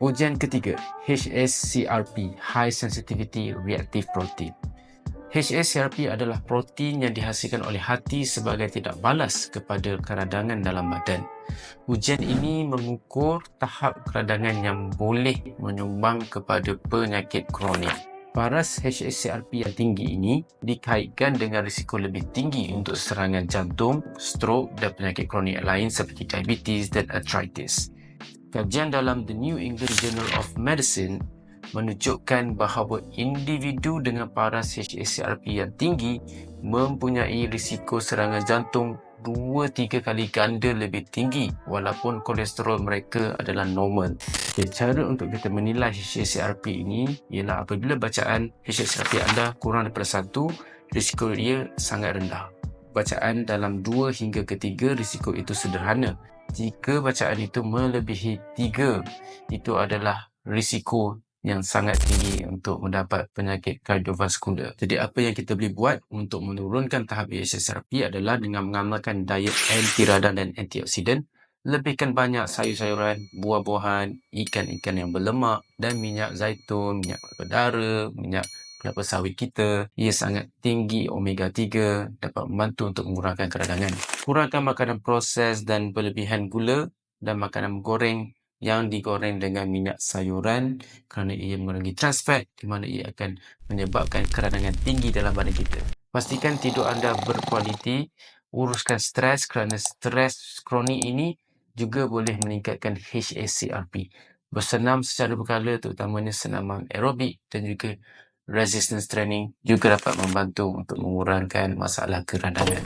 Ujian ketiga, HSCRP, High Sensitivity Reactive Protein. HSCRP adalah protein yang dihasilkan oleh hati sebagai tindak balas kepada keradangan dalam badan. Ujian ini mengukur tahap keradangan yang boleh menyumbang kepada penyakit kronik. Paras HSCRP yang tinggi ini dikaitkan dengan risiko lebih tinggi untuk serangan jantung, strok dan penyakit kronik lain seperti diabetes dan arthritis. Kajian dalam The New England Journal of Medicine menunjukkan bahawa individu dengan paras HSCRP yang tinggi mempunyai risiko serangan jantung 2-3 kali ganda lebih tinggi walaupun kolesterol mereka adalah normal. Cara untuk kita menilai HSCRP ini ialah apabila bacaan HSCRP anda kurang daripada 1, risiko ia sangat rendah. Bacaan dalam 2 hingga ke 3, risiko itu sederhana. Jika bacaan itu melebihi 3, itu adalah risiko yang sangat tinggi untuk mendapat penyakit kardiovaskular. Jadi apa yang kita boleh buat untuk menurunkan tahap HSCRP adalah dengan mengamalkan diet anti-radang dan antioksidan, lebihkan banyak sayur-sayuran, buah-buahan, ikan-ikan yang berlemak dan minyak zaitun, minyak kelapa dara, minyak kelapa sawit kita. Ia sangat tinggi omega 3, dapat membantu untuk mengurangkan keradangan. Kurangkan makanan proses dan berlebihan gula dan makanan goreng yang digoreng dengan minyak sayuran kerana ia mengandungi trans fat di mana ia akan menyebabkan keradangan tinggi dalam badan kita. Pastikan tidur anda berkualiti, uruskan stres kerana stres kronik ini juga boleh meningkatkan HSCRP. Bersenam secara berkala terutamanya senaman aerobik dan juga resistance training juga dapat membantu untuk mengurangkan masalah keradangan.